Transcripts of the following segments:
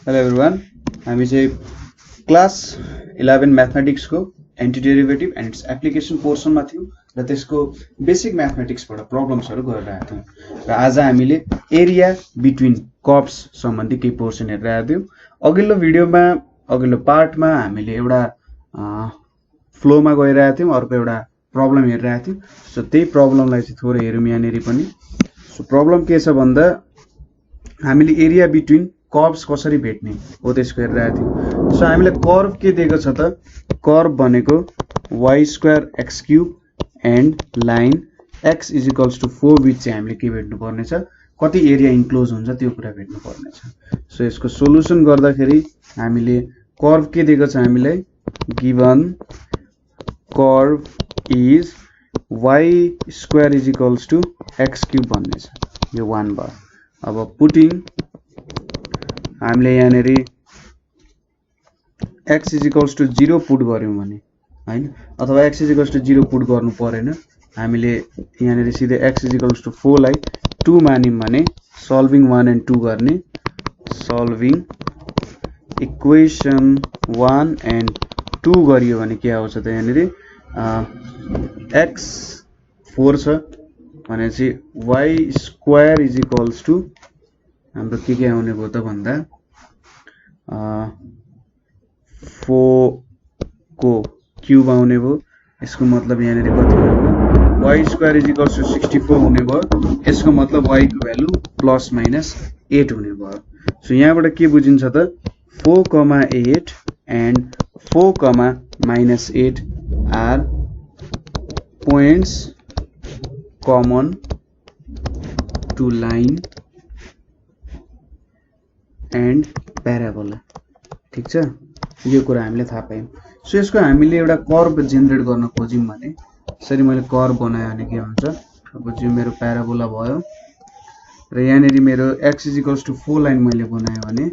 Hello everyone. हामी चाहिँ class 11 mathematics को एन्टी-डेरिभेटिभ एन्ड इट्स एप्लिकेसन पोर्सनमा थियौं र त्यसको बेसिक म्याथमेटिक्सबाट प्रब्लम्सहरु गरिरहेका थियौं र आज हामीले एरिया बिट्विन कर्व्स सम्बन्धी केही पोर्सन हेरिरहेका थियौं। अघिल्लो भिडियोमा अघिल्लो पार्टमा हामीले एउटा फ्लोमा गइरहेका थियौं, अर्को एउटा प्रब्लम हेरिरहेका थियौं। सो त्यही प्रब्लमलाई चाहिँ थोरै हेरौँ यहाँनेरि पनि। सो प्रब्लम के छ भन्दा हामीले एरिया बिट्विन कर्व्स कसरी भेट्ने हो त्यसको हेरिरहेका थियौं। सो हामीलाई कर्व के दिएको छ त, कर्व भनेको y² x³ and line x = 4 बिच चाहिँ हामीले के भेट्नु पर्ने छ, कति एरिया इन्क्लोज हुन्छ त्यो कुरा भेट्नु पर्ने छ। सो यसको सोलुसन गर्दाखेरि हामीले कर्व के दिएको छ, हामीलाई given curve is y² = x³ भन्ने छ, यो 1 भयो। अब पुटिङ हामीले यहाँनेरि x = 0 पुट गर्यौं भने हैन, अथवा x = 0 पुट गर्नु परेन, हामीले यहाँनेरि सिधै x = 4 लाई 2 मान्यौं भने सल्भिङ 1 एन्ड 2 गर्ने, सल्भिङ इक्वेसन 1 एन्ड 2 गरियो भने के आउँछ त, यहाँनेरि x 4 छ भनेपछि y² = हाम्रो के आउने भयो त भन्दा 4 को क्यूब आउने भयो। यसको मतलब यहाँनेरि कति भयो, y² = 64 हुने भयो। यसको मतलब y को भ्यालु ±8 हुने भयो। सो यहाँबाट के बुझिन्छ त, 4,8 and 4,-8 are points common to line and parabola. ठीक छ, यो कुरा हामीले थाहा पायौं। सो यसको हामीले एउटा कर्व जेनेरेट गर्न खोज्यौं भने यसरी मैले कर्व बनाए भने के हुन्छ, अब जो मेरो प्याराबोला भयो र यहाँनेरि मेरो x = 4 लाइन मैले बनाए भने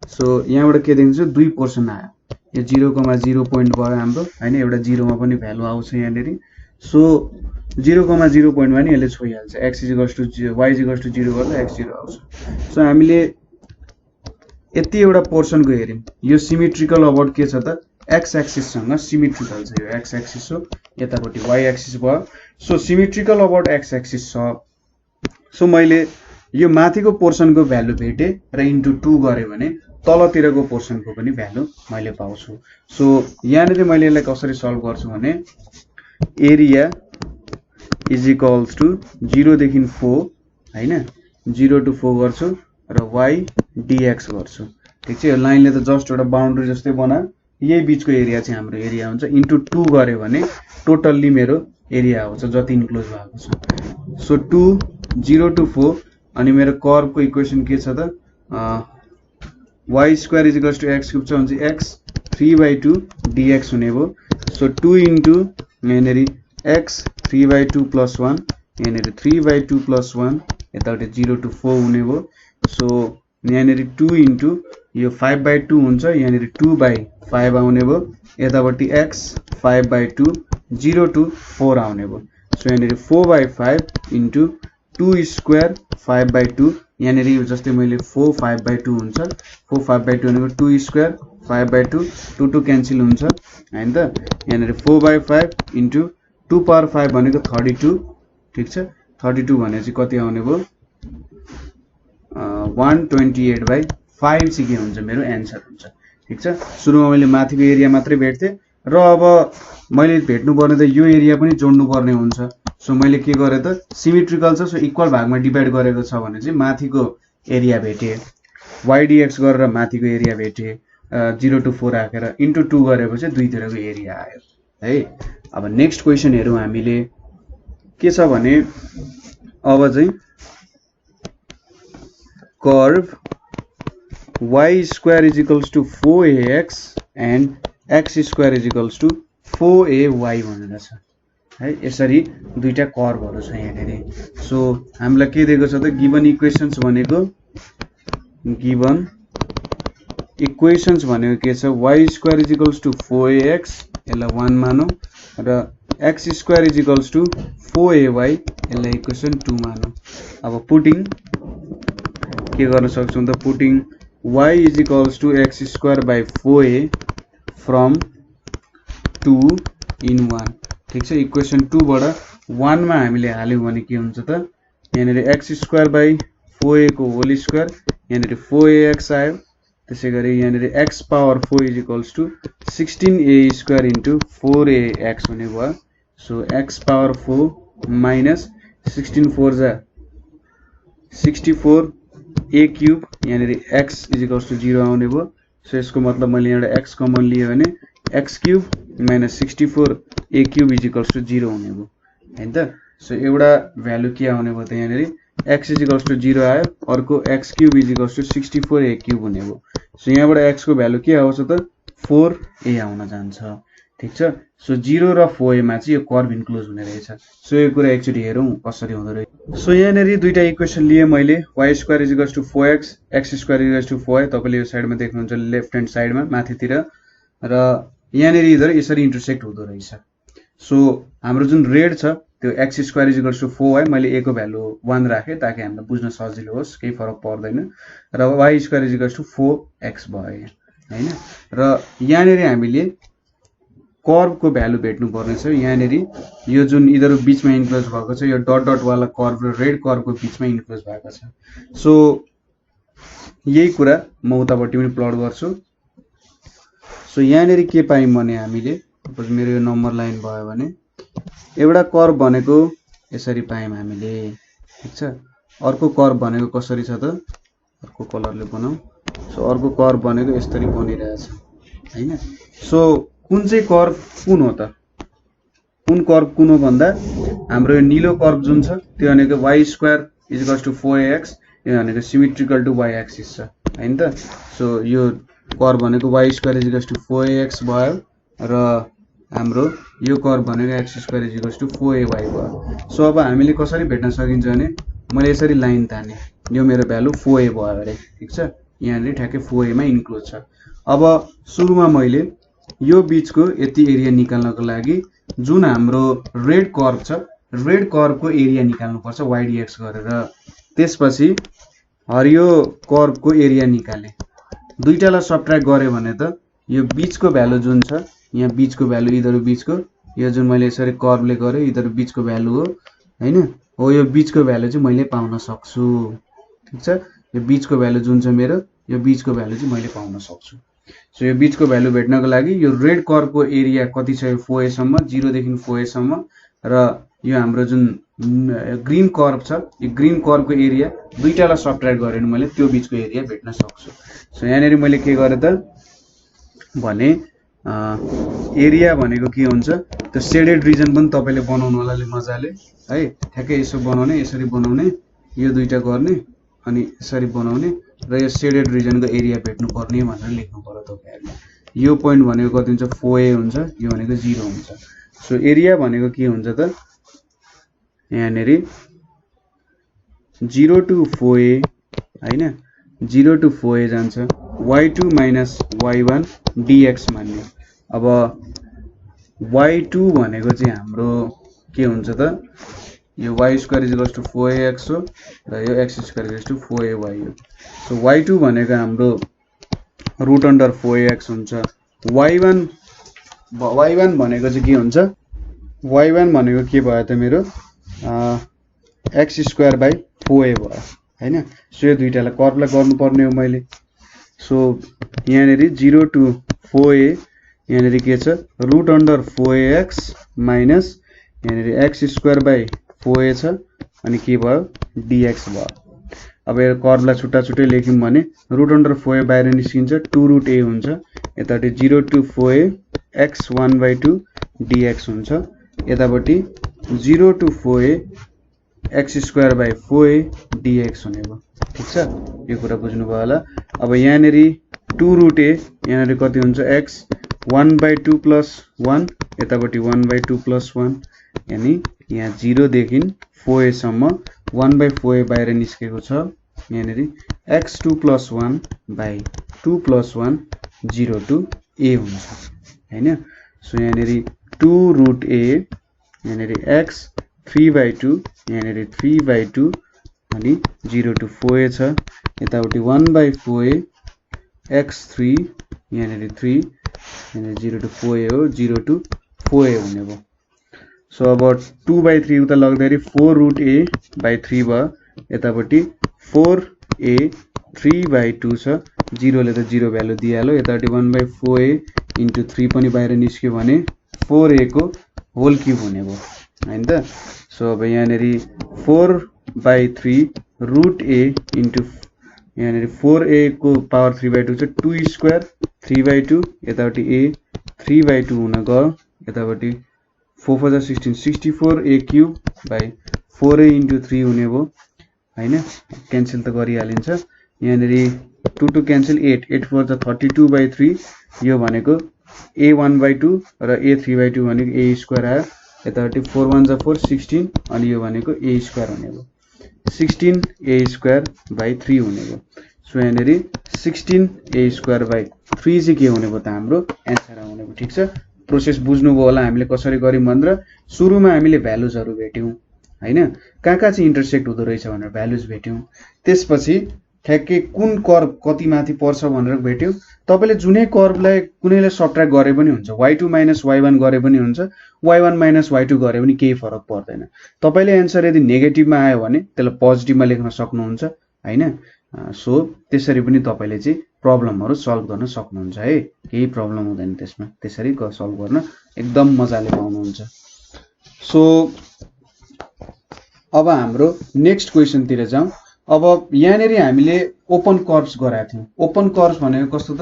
सो यहाँबाट के देखिन्छ, दुई पोर्सन आयो। यो 0,0 पोइन्ट भयो हाम्रो हैन, एउटा 0 मा पनि भ्यालु आउँछ यहाँनेरि। सो 0,0 पोइन्टमा नि यसले छोइहाल्छ, y = 0 गर्दा x 0 आउँछ। सो हामीले यति एउटा पोर्सनको हेर्यौं। यो सिमेट्रिकल अबाउट के छ त, x एक्सिस सँग सिमेट्रिकल छ, यो x एक्सिस हो, यतापट्टि y एक्सिस भयो। So symmetrical about x axis छ। सो मैले यो माथिको पोर्सनको भ्यालु भेटे र इन्टु 2 गरे भने तलतिरको पोर्सनको पनि भ्यालु मैले पाउँछु। सो यहाँनेरि मैले यसलाई कसरी सल्भ गर्छु भने एरिया = 0 देखि 4 हैन, 0 to 4 गर्छु र y dx गर्छु। ठीक छ, यो लाइनले त जस्ट एउटा बाउन्ड्री जस्तै बनायो, यही बीचको एरिया चाहिँ हाम्रो एरिया हुन्छ। इन्टु 2 गरे भने टोटल्ली मेरो एरिया आउँछ जति इन्क्लोज भएको छ। सो 2 0 to 4 अनि मेरो कर्वको इक्वेसन के छ त, y² = x³ छ भने x 3/2 dx हुने भयो। सो 2 इन्टु यहाँनेरि x 3/2 + 1, यहाँनेरि 3/2 + 1, यतापट्टि 0 to 4 हुने भयो। सो यहाँनेरि 2 इन्टु यो 5/2 हुन्छ, यहाँनेरि 2/5 आउने भयो। यतापट्टि x 5/2 0 to 4 आउने भयो। सो यहाँनेरि 4/5 इन्टु 2² 5/2, यहाँनेरि जस्तै मैले 4 5/2 हुन्छ, 4 5/2 भनेको 2² 5/2, 2 2 क्यान्सल हुन्छ हैन त। यहाँनेरि 4/5 इन्टु 2/5 भनेको 32। ठीक छ, 32 भनेपछि कति आउने भयो, 128/5 चाहिँ के हुन्छ, मेरो एन्सर हुन्छ। ठीक छ, सुरुमा मैले माथिको एरिया मात्रै भेट्थे र अब मैले भेट्नु पर्ने त यो एरिया पनि जोड्नु पर्ने हुन्छ। सो मैले के गरे त, सिमेट्रिकल छ सो इक्वल भागमा डिभाइड गरेको छ भने चाहिँ माथिको एरिया भेटे, y dx गरेर माथिको एरिया भेटे, 0 to 4 राखेर इन्टु 2 गरेपछि दुईतिरको एरिया आयो है। अब नेक्स्ट क्वेसन हेरौँ हामीले, के छ भने अब चाहिँ curve y² = 4ax and x² = 4ay भनेर छ है। यसरी दुईटा कर्वहरु छ यहाँनेरि। सो हामीलाई के दिएको छ त, गिवन इक्वेसन्स भनेको के छ, y² = 4ax, यसलाई 1 मानौं र x² = 4ay, यसलाई इक्वेसन 2 मानौं। अब पुटिङ के गर्न सक्छौं त, putting y is equals to x square by 4a from 2 in 1 ठीक छ। इक्वेसन 2 बाट 1 मा हामीले हाल्यौं भने के हुन्छ त यहाँनेर x स्क्वायर बाई 4a को होल स्क्वायर यहाँनेर 4ax आयो। त्यसैगरी यहाँनेर x power 4 is equals to 16a square into 4ax हुने भयो। सो x पावर 4 माइनस 16 4 जा 64 a क्यूब यहाँनेर x इज इक्वल्स टु 0 आउने भयो। सो यसको मतलब मैले एउटा x कमन लिएँ भने x cube minus 64 a cube is equals to 0 हुने भयो हैन त। सो एउटा भ्यालु के आउने भयो त यहाँनेर x इज इक्वल्स टु 0 आयो, अर्को x cube is equals to 64 a cube हुने भयो। सो यहाँबाट x को भ्यालु के आउँछ त 4a आउन जान्छ ठीक छ। सो 0 र 4a मा चाहिँ यो कर्भ इन्क्लोज हुने रहेछ। सो यो कुरा एकचोटी हेरौँ कसरी हुँदो रहेछ। सो यहाँनेर दुईटा इक्वेसन लिए मैले y square is equals to 4x x square is equals to 4a तपाईले यो साइडमा देख्नुहुन्छ लेफ्ट ह्यान्ड साइडमा माथितिर र यहाँनेर इधर यसरी इन्टरसेक्ट हुँदो रहेछ। सो हाम्रो जुन रेड छ त्यो x square is equals to 4y मैले a को भ्यालु 1 राखे ताकि हामीलाई बुझ्न सजिलो होस्, केही फरक पर्दैन र y square is equals to 4x भयो हैन। र यहाँनेर हामीले कर्भ को भ्यालु भेट्नु पर्ने छ। यहाँनेर यो जुन इधर बीचमा इन्क्लोज भएको छ यो डट डट वाला कर्भ र रेड कर्भ को बीचमा इन्क्लोज भएको छ। सो यही कुरा म उतापट्टि पनि प्लट गर्छु। सो यहाँनेर के पायौं भने हामीले सपोज मेरो यो नम्बर लाइन भयो भने एउटा कर्भ भनेको यसरी पायौं हामीले ठीक छ। अर्को कर्भ भनेको कसरी छ त अर्को कलरले बनाऊ। सो अर्को कर्भ भनेको यसरी बनिरहेछ हैन। सो कुन चाहिँ कर्भ कुन हो त कुन कर्भ कुन हो भन्दा हाम्रो यो नीलो कर्भ जुन छ त्यो भनेको y square is equals to 4ax यो भनेको सिमेट्रिकल टु y एक्सिस छ हैन त। सो यो कर्भ भनेको y square is equals to 4ax भयो र हाम्रो यो कर्भ भनेको x square is equals to 4ay भयो। सो अब हामीले कसरी भेट्न सकिन्छ भने मैले यसरी लाइन ताने यो मेरो भ्यालु 4a भयो अरे ठीक छ। यहाँले ठ्याक्कै 4a मा इन्क्लोज छ। अब सुरुमा मैले यो बीचको यति एरिया निकाल्नको लागि जुन हाम्रो रेड कर्भ छ रेड कर्भ को एरिया निकाल्नु पर्छ y dx गरेर। त्यसपछि हरियो कर्भ को एरिया निकाले दुईटालाई सबट्र्याक्ट गरे भने त यो बीचको भ्यालु जुन छ यहाँ बीचको भ्यालु इधर बीचको यो जुन मैले यसरी कर्भले गरे इधर बीचको भ्यालु हो हैन हो यो बीचको भ्यालु चाहिँ मैले पाउन सक्छु ठीक छ। यो बीचको भ्यालु जुन छ मेरो यो बीचको भ्यालु चाहिँ मैले पाउन सक्छु। सो यो बीचको भ्यालु भेट्नको लागि यो रेड कर्भ को एरिया कति छ यो 4a सम्म 0 देखि 4a सम्म र यो हाम्रो जुन ग्रीन कर्भ छ यो ग्रीन कर्भ को एरिया दुईटालाई सबट्र्याक्ट गरे भने मैले त्यो बीचको एरिया भेट्न सक्छु। सो यहाँनेर मैले के गरे त भने एरिया भनेको के हुन्छ त्यो शेडेड रिजन पनि तपाईले बनाउनु होला मजाले है। ठ्याक्कै यसो बनाउने यसरी बनाउने यो दुईटा गर्ने अनि यसरी बनाउने र यो शेडेड रिजनको एरिया भेट्नु पर्ने भनेर लेख्नु पर्यो तपाईहरुले। यो पोइन्ट भनेको कति हुन्छ 4a हुन्छ यो भनेको 0 हुन्छ। सो एरिया भनेको के हुन्छ त यहाँनेर 0 टु 4a हैन 0 टु 4a जान्छ y2 माइनस y1 dx मान्ने। अब y2 भनेको चाहिँ हाम्रो के हुन्छ त यो y square is equals to 4ax हो र यो x square is equals to 4ay हो। सो y2 भनेको हाम्रो रुट अन्डर 4ax हुन्छ। y1 भनेको चाहिँ के हुन्छ y1 भनेको के भयो त मेरो x स्क्वायर बाइ 4a भयो हैन। सो यो दुईटालाई कर्भलाई गर्नुपर्ने हो मैले। सो यहाँनेर 0 टु 4a यहाँनेर के छ रुट अन्डर 4ax माइनस यहाँनेर x स्क्वायर बाइ 4a छ अनि के भयो dx भयो। अब यो कर्भलाई छुट्टा छुट्टै लेख्यौं भने रुट अन्डर 4a बाहिर निस्किन्छ 2 रुट a हुन्छ यतापट्टि 0 टु 4a x 1/2 dx हुन्छ यतापट्टि 0 to 4a x square by 4a dx हुने भयो ठीक छ। यो कुरा बुझ्नु भयो होला। अब यहाँनेर 2 रुट a यहाँनेर कति हुन्छ x 1/2 प्लस 1 यतापट्टि 1/2 प्लस 1 यानी यहाँ 0 देखि 4a सम्म 1/4a बाहिर निस्केको छ यहाँनेर x2 plus 1 by 2 plus 1 0 to a हुन्छ हैन। सो यहाँनेर 2 रुट a यहाँनेर x 3/2 यहाँनेर 3/2 अनि 0 टु 4a छ यतापट्टि 1/4a x3 यहाँनिर 3 यहाँनिर 0 to 4a हो 0 to 4a हुने भयो सो अब 2/3 उता लग्दाखेरि 4√a/3 भयो यतापट्टि 4a 3/2 छ 0 ले त 0 भ्यालु दिइहाल्यो यतापट्टि 1/4a इन्टु 3 पनि बाहिर निस्क्यो भने 4a को होल क्युब हुने भयो हैन त सो अब यहाँनिर 4/3 √a इन्टु यहाँनिर 4a को पावर 3/2 छ 2 स्क्वायर 3/2 यतापट्टि a 3/2 हुन गयो यतापट्टि 4 4 16 64a cube by 4a into 3 हुने भयो हैन क्यान्सल त गरिहालिन्छ यहाँनिर 2 2 क्यान्सल 8 8 4 त 32/3 यो भनेको a 1/2 र a 3/2 भनेको a स्क्वायर आयो यतापट्टि 4 1 जा 4 16 अनि यो भनेको a स्क्वायर हुने भयो 16a स्क्वायर बाइ 3 हुने भयो सो यहाँनिर 16a स्क्वायर बाइ 3 चाहिँ के हुने भयो त हाम्रो एन्सर आउने भयो ठीक छ प्रोसेस बुझ्नुभयो होला हामीले कसरी गर्यौं भनेर सुरुमा हामीले भ्यालुजहरु भेट्यौं हैन कहाँ चाहिँ इन्टरसेक्ट हुँदो रहेछ भनेर भ्यालुज भेट्यौं त्यसपछि ठ्याक्कै कुन कर्व कति माथि पर्छ भनेर भेट्यौं तपाईले जुनै कर्वलाई कुनैले सबट्र्याक्ट गरे पनि हुन्छ y2 - y1 गरे पनि हुन्छ y1 - y2 गरे पनि केही फरक पर्दैन तपाईले आन्सर यदि नेगेटिभमा आयो भने त्यसलाई पोजिटिभमा लेख्न सक्नुहुन्छ हैन सो त्यसरी पनि तपाईले चाहिँ प्रब्लमहरु सल्भ गर्न सक्नुहुन्छ है केही प्रब्लम हुँदैन त्यसमा त्यसरी सल्भ गर्न एकदम मजाले पाउनुहुन्छ सो अब हाम्रो नेक्स्ट क्वेशन तिर जाउँ अब यहाँनेरि हामीले ओपन कर्व्स गराएको थियौं ओपन कर्व्स भनेको कस्तो त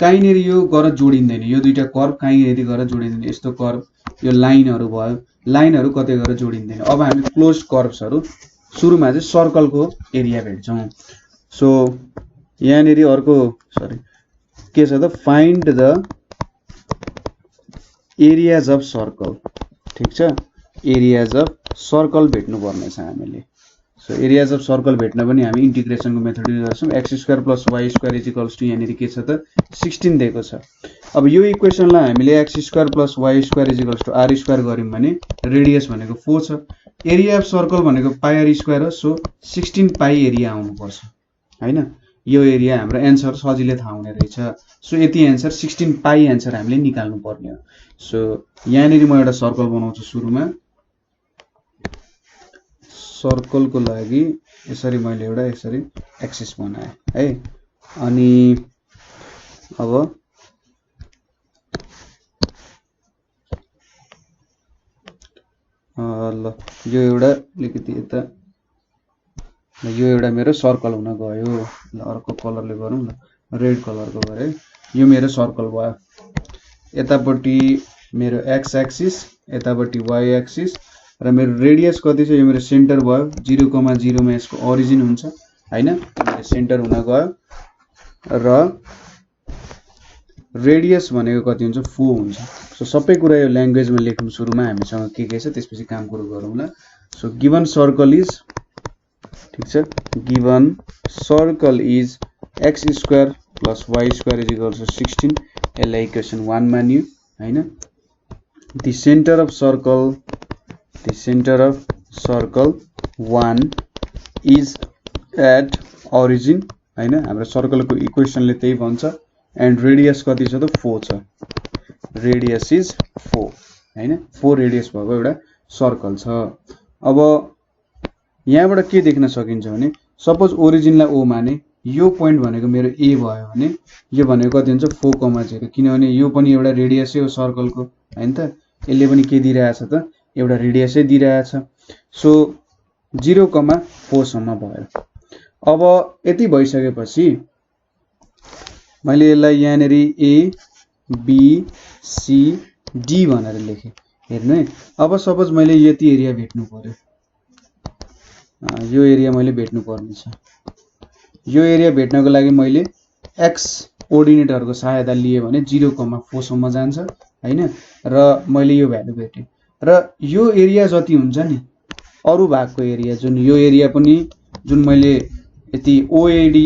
काहीँनेरि यो गरेर जोडिँदैन यो दुईटा कर्व काहीँ यदि गरेर जोडिँदैन यस्तो कर्व यो लाइनहरु भयो लाइनहरु कतै गरेर जोडिँदैन अब हामी क्लोज्ड कर्व्सहरु सुरुमा चाहिँ सर्कलको एरिया भेट्छौं सो यहाँनेरि अर्को सरी के छ त find the areas of circle ठीक छ एरियाज अफ सर्कल भेट्नु पर्ने छ हामीले सो एरियाज अफ सर्कल भेट्न पनि हामी इन्टिग्रेसनको मेथड युज गर्छौं x² + y² = यहाँनेरि के छ त 16 दिएको छ अब यो इक्वेसनलाई हामीले x² + y² = r² गर्यौं भने रेडियस भनेको 4 छ एरिया अफ सर्कल भनेको πr² हो सो 16 पाइ एरिया आउनु पर्छ हैन यो एरिया हाम्रो आन्सर सजिलै थाहा हुने रहेछ सो यति आन्सर 16 पाइ आन्सर हामीले निकाल्नु पर्ने हो सो यहाँनेरि म एउटा सर्कल बनाउँछु सुरुमा सर्कल को लागि यसरी मैले एउटा यसरी एक्सिस बनाए है अनि अब ल यो एउटा अलिकति यता यो एउटा मेरो सर्कल हुन गयो ल अर्को कलरले गरौँ ल रेड कलरको गरे यो मेरो सर्कल भयो यतापट्टि मेरो x एक्सिस यतापट्टि y एक्सिस र मेरो रेडियस कति छ यो मेरो सेन्टर भयो 0,0 मा यसको ओरिजिन हुन्छ हैन मेरो सेन्टर हुन गयो र रेडियस भनेको कति हुन्छ 4 हुन्छ सो सबै कुरा यो ल्याङ्ग्वेजमा लेख्नु सुरुमा हामीसँग के छ त्यसपछि काम सुरु गरौँ ल सो गिवन सर्कल इज ठीक छ given circle is x² + y² = 16 यसलाई इक्वेसन 1 मानियो हैन the centre of circle 1 is at origin हैन हाम्रो सर्कलको इक्वेसनले त्यही भन्छ एन्ड रेडियस कति छ त 4 छ रेडियस इज 4 हैन 4 रेडियस भएको एउटा सर्कल छ अब यहाँबाट के देख्न सकिन्छ भने सपोज ओरिजिनलाई ओ माने यो पोइन्ट भनेको मेरो ए भयो भने यो भनेको कति हुन्छ 4,0 किनभने यो पनि एउटा रेडियसै हो सर्कलको हैन त यसले पनि के दिइरहेछ त एउटा रेडियसै दिइरहेछ सो 0,4 सम्म भयो अब यति भइसकेपछि मैले यसलाई यहाँनेरि ए बी सी डी भनेर लेखे हेर्नु है अब सपोज मैले यति एरिया भेट्नु पर्यो यो एरिया मैले भेट्नु पर्ने छ यो एरिया भेट्नको लागि मैले x कोअर्डिनेटहरुको सहायता लिए भने 0,4 सम्म जान्छ हैन र मैले यो भ्यालु भेटे र यो एरिया जति हुन्छ नि अरु भागको एरिया जुन यो एरिया पनि जुन मैले यति OAD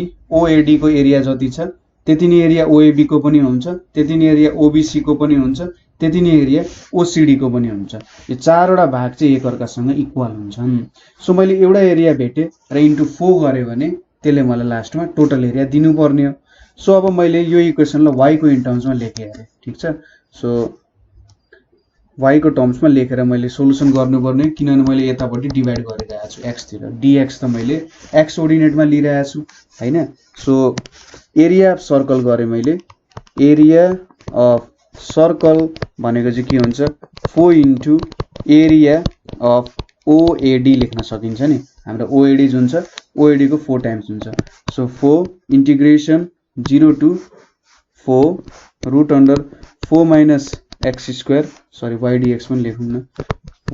को एरिया जति छ त्यति नै एरिया OAB को पनि हुन्छ त्यति नै एरिया OBC को पनि हुन्छ त्यति नै एरिया OCD को पनि हुन्छ यो चारवटा भाग चाहिँ एकअर्कासँग इक्वल हुन्छन् सो मैले एउटा एरिया भेटे र इन्टु 4 गरे भने त्यसले मलाई लास्टमा टोटल एरिया दिनु पर्ने हो सो अब मैले यो इक्वेसनलाई y को इन टर्म्समा लेखेँ अरे, ठीक छ। सो y को टर्म्समा लेखेर मैले सोलुसन गर्नुपर्ने, किनभने मैले यतापट्टि डिभाइड गरिरहेको छु x तिर, dx त मैले x कोअर्डिनेटमा लिइरहेको छु हैन। सो एरिया अफ सर्कल गरे मैले, एरिया अफ सर्कल भनेको चाहिँ के हुन्छ 4 इन्टु एरिया अफ OAD लेख्न सकिन्छ नि। हाम्रो OAD जुन छ OAD को 4 टाइम्स हुन्छ। So 4 integration 0 to 4 root under 4 minus x square, sorry y dx पनि लेखौँ न,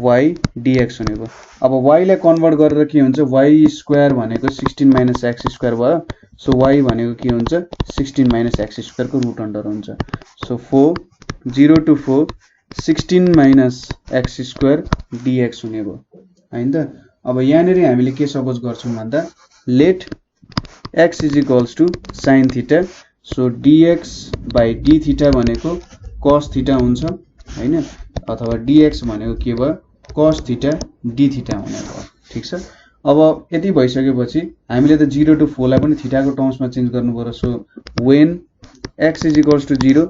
y dx हुने भयो। अब y लाई कन्भर्ट गरेर के हुन्छ, y स्क्वायर भनेको 16 माइनस x स्क्वायर भयो। सो y भनेको के हुन्छ 16 माइनस x स्क्वायर को रुट अन्डर हुन्छ। So 4 0 to 4 16 minus x square dx हुने भयो हैन त। अब यहाँनेरि हामीले के सपोज गर्छौं भन्दा let x is equals to sin theta. So dx by d theta भनेको cos थीटा हुन्छ हैन, अथवा dx भनेको के भयो cos थीटा d थीटा हुने भयो, ठीक छ। अब यति भइसकेपछि हामीले त 0 टु 4 लाई पनि थीटाको टर्म्समा चेन्ज गर्नु पर्यो। So when x is equals to 0,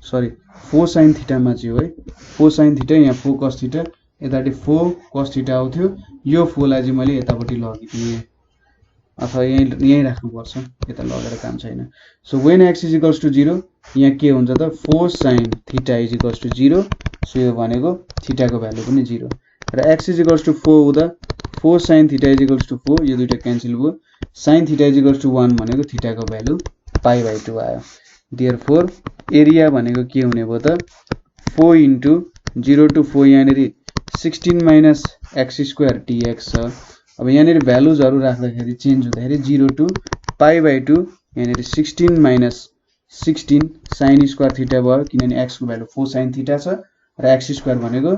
sorry 4 sin theta मा चाहिँ हो है, 4 sin थीटा यहाँ 4 cos थीटा, यतापट्टि 4 cos थीटा आउँथ्यो, यो 4 लाई चाहिँ मैले यतापट्टि लगिदिएँ, अथवा यही राख्नुपर्छ, यता लगेर काम छैन। So when x is equals to 0, यहाँ के हुन्छ त 4 sin theta is equals to 0। So यो भनेको थीटाको भ्यालु पनि 0 र x इज इक्वल्स टु 4 हुँदा 4 sin theta is equals to 4, यो दुईटा क्यान्सल भयो। sin theta is equals to 1 भनेको थीटाको भ्यालु π/2 आयो। देयरफोर एरिया भनेको के हुने भयो त 4 इन्टु 0 टु 4, यहाँनेरि 16 माइनस x स्क्वायर dx छ। अब यहाँनेरि भ्यालुजहरु राख्दाखेरि चेन्ज हुँदाखेरि 0 टु π/2, यहाँनेरि 16 माइनस 16 sin स्क्वायर थीटा भयो, किनभने x को भ्यालु 4 sin थीटा छ र x स्क्वायर भनेको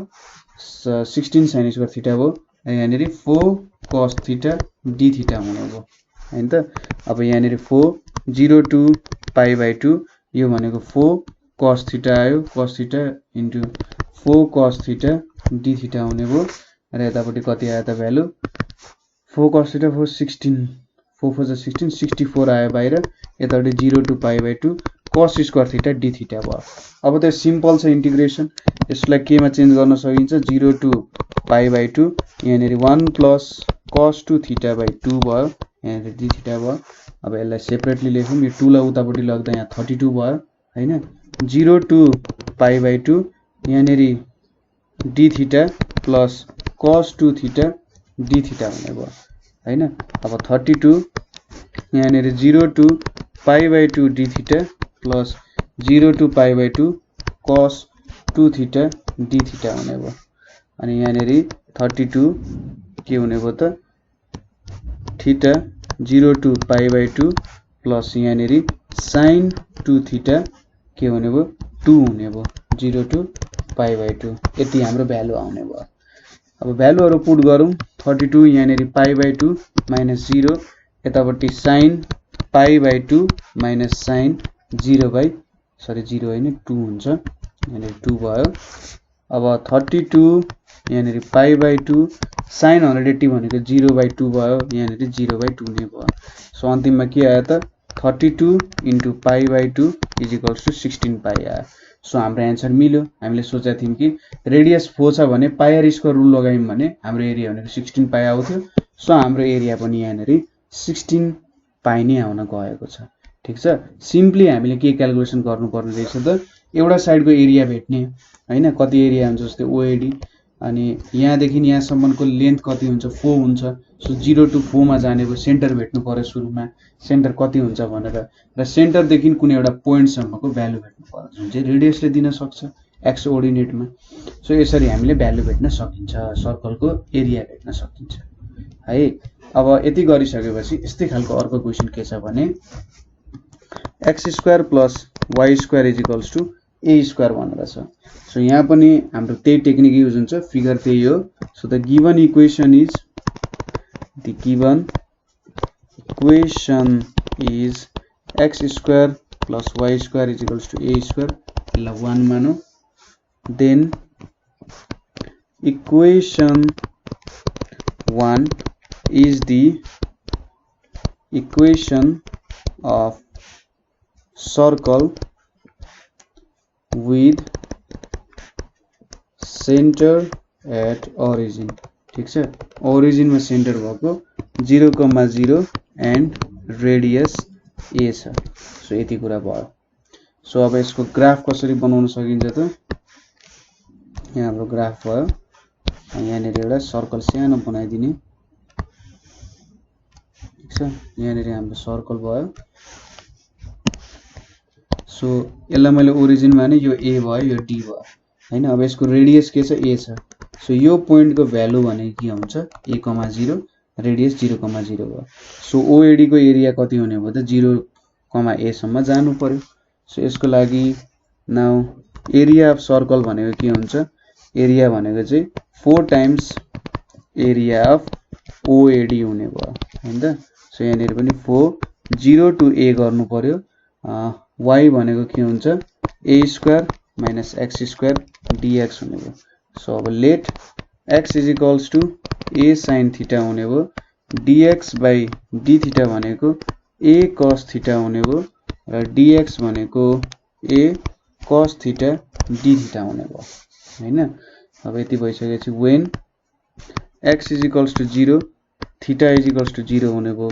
16 sin स्क्वायर थीटा भयो, र यहाँनेरि 4 cos थीटा d थीटा हुने भयो हैन त। अब यहाँनेरि 4 0 टु π/2, यो भनेको 4 cos थीटा आयो, cos theta into 4 cos theta d theta हुने भयो, र यतापट्टि कति आयो त भ्यालु 4 cos थीटा 4 16, 4 4 16 64 आयो बाहिर, यतापट्टि 0 to π/2 cos square theta d theta भयो। अब त सिम्पल छ इन्टिग्रेसन, यसलाई केमा चेन्ज गर्न सकिन्छ 0 टु π/2, यहाँनेरि 1 प्लस cos 2 थीटा बाइ 2 भयो, यहाँनेरि d थीटा भयो। अब यसलाई सेपरेटली लेखौँ, यो 2 लाई उतापट्टि लग्दा यहाँ 32 भयो हैन। 0 टु π/2, यहाँनेरि d theta plus cos 2 theta d theta हुने भयो हैन। अब 32, यहाँनेरि 0 to π/2 d theta plus 0 to π/2 cos 2 theta d theta हुने भयो। अनि यहाँनेरि 32 के हुने भयो त थीटा 0 टु π/2 प्लस यहाँनेरि sin 2 थीटा के हुने भयो 2 हुने भयो, 0 टु π/2। यति हाम्रो भ्यालु आउने भयो। अब भ्यालुहरु पुट गरौँ, 32 यहाँनेरि π/2 माइनस 0, यतापट्टि sin π/2 माइनस sin 0 हैन 2 हुन्छ, यहाँनेरि 2 भयो। अब 32 यहाँनेरि π/2 sin 180 भनेको 0/2 भयो, यहाँनेरि 0/2 नै भयो। सो अन्तिममा के आयो त 32 इन्टु π/2 इज इक्वल्स टु 16 पाइ आयो। सो हाम्रो एन्सर मिल्यो। हामीले सोचेका थियौं कि रेडियस 4 छ भने पाई स्क्वायर रुल लगायौं भने हाम्रो एरिया भनेको 16 पाई आउँथ्यो। सो हाम्रो एरिया पनि यहाँनेरि 16 पाई नै आउन गएको छ। ठीक छ, सिम्पली हामीले के क्याल्कुलेसन गर्नुपर्ने रहेछ त, एउटा साइडको एरिया भेट्ने हैन, कति एरिया हुन्छ जस्तै ओएडी, अनि यहाँदेखि यहाँसम्मको लेन्थ कति हुन्छ 4 हुन्छ। सो 0 टु 4 मा जानेको सेन्टर भेट्नु पर्यो सुरुमा, सेन्टर कति हुन्छ भनेर, र सेन्टरदेखि कुनै एउटा पोइन्ट सम्मको भ्यालु भेट्नु पर्यो जुन चाहिँ रेडियसले दिन सक्छ एक्स कोअर्डिनेटमा। सो यसरी हामीले भ्यालु भेट्न सकिन्छ, सर्कलको एरिया भेट्न सकिन्छ है। अब यति गरिसकेपछि यस्तै खालको अर्को क्वेशन के छ भने x square plus y square is equals to a square भनेर छ। सो यहाँ पनि हाम्रो त्यही टेक्निक युज हुन्छ, फिगर त्यही हो। So the given equation is x square plus y square is equals to a square, यसलाई 1 मानौ। Then equation 1 is the equation of circle with centre at origin. ठीक छ, ओरिजिनमा सेन्टर भएको 0,0 एन्ड रेडियस ए छ। So यति कुरा भयो। सो अब यसको ग्राफ कसरी बनाउन सकिन्छ त, यहाँ हाम्रो ग्राफ भयो। यहाँनिर एउटा सर्कल सानो बनाइदिने। ठीक छ, यहाँनिर हाम्रो सर्कल भयो। सो यसलाई मैले ओरिजिन माने, यो ए भयो, यो डी भयो हैन। अब यसको रेडियस के छ, ए छ। सो यो पोइन्टको भ्यालु भने के हुन्छ, a,0 रेडियस 0,0 भयो। सो ओएडी को एरिया कति हुने भयो त 0,a सम्म जानु पर्यो। सो यसको लागि नाउ एरिया अफ सर्कल भनेको के हुन्छ, एरिया भनेको चाहिँ 4 टाइम्स एरिया अफ ओएडी हुने भयो हैन त। सो यहाँनिर पनि 4 0 to a गर्नु पर्यो। y भनेको के हुन्छ, a² माइनस x² dx हुने भयो। सो अब let x is equals to a sin theta हुने भयो, dx बाई d थीटा भनेको a cos थीटा हुने भयो, र dx भनेको a cos theta d theta हुने भयो हैन। अब यति भइसकेपछि when x is equals to 0 theta is equals to 0 हुने भयो,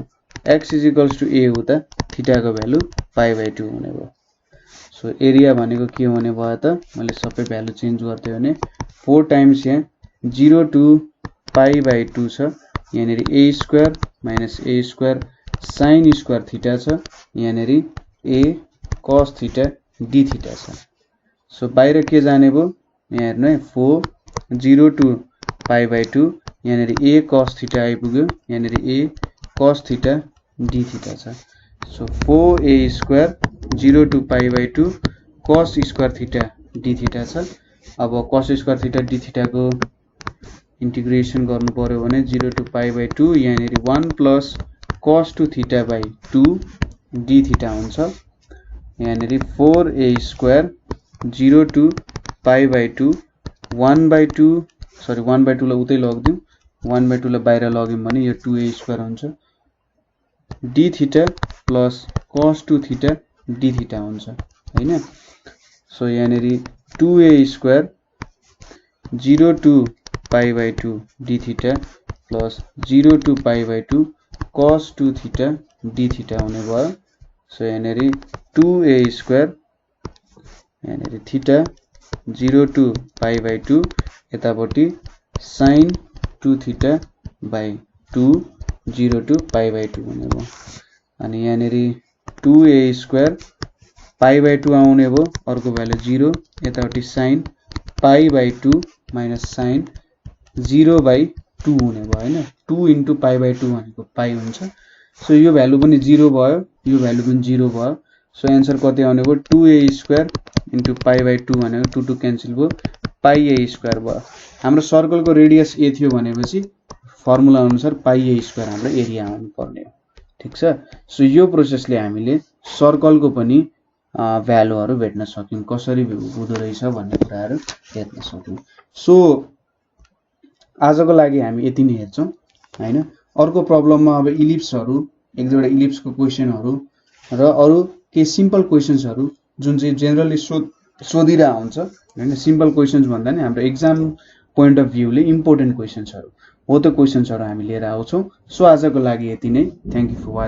x is equals to a हुँदा थीटाको भ्यालु π/2 हुने भयो। सो एरिया भनेको के हुने भयो त, मैले सबै भ्यालु चेन्ज गर्दै भने 4 टाइम्स यहाँ 0 to π/2 छ, यहाँनिर a² minus a² sin square theta छ, यहाँनिर a cos theta d theta छ। सो बाहिर के जाने भयो, यहाँ हेर्नु है 4 0 to π/2, यहाँनिर a cos थीटा आइपुग्यो, यहाँनिर a cos theta d theta छ। So 4a² 0 to π/2 cos square theta d theta छ। अब cos square theta d theta को इंटीग्रेशन गर्नु पर्यो भने 0 to π/2 यहाँनिर 1 plus cos 2 theta by 2 d theta हुन्छ, यहाँनिर 4a² 0 to π/2 1/2 सरी 1/2 लाई उतै लगिदिउँ, 1/2 लाई बाहिर लग्यौं भने यो 2a² हुन्छ, d theta plus cos 2 theta d theta हुन्छ हैन। सो यहाँनिर 2a² 0 to π/2 d theta plus 0 to π/2 cos 2 theta d theta हुने भयो। सो यहाँनिर 2a² यहाँनिर थीटा 0 to π/2 यतापट्टि sin 2 थीटा बाई 2 0 to π/2 हुने भयो। अनि यहाँनिर 2a² π/2 आउने भयो, अर्को भ्यालु 0, यतापट्टि sin π/2 माइनस sin 0/2 हुने भयो हैन। 2 into π/2 भनेको पाई हुन्छ। सो यो भ्यालु पनि 0 भयो, यो भ्यालु पनि 0 भयो। सो आन्सर कति आउने भयो, 2a² into π/2 भनेको 2 2 क्यान्सल भयो, πa² भयो। हाम्रो सर्कलको रेडियस a थियो भनेपछि फर्मुला अनुसार πa² हाम्रो एरिया आउनु पर्ने हो। ठीक छ। सो यो प्रोसेसले हामीले सर्कलको पनि भ्यालुहरु भेट्न सक्यौं, कसरी हुँदो रहेछ भन्ने कुराहरु हेर्न सक्यौं। सो आजको लागि हामी यति नै हेर्छौं हैन। अर्को प्रब्लममा अब इलिप्सहरु, एक दुईवटा इलिप्सको क्वेशनहरु र अरु के सिम्पल क्वेशन्सहरु जुन चाहिँ जेनरली सोधिरा हुन्छ हैन। सिम्पल क्वेशन्स भन्दा नि हाम्रो एक्जाम पोइन्ट अफ भ्यूले इम्पोर्टेन्ट क्वेशन्सहरु हो, त्यो क्वेशन्सहरु हामी लिएर आउँछौं। सो आजको लागि यति नै। Thank you for watching.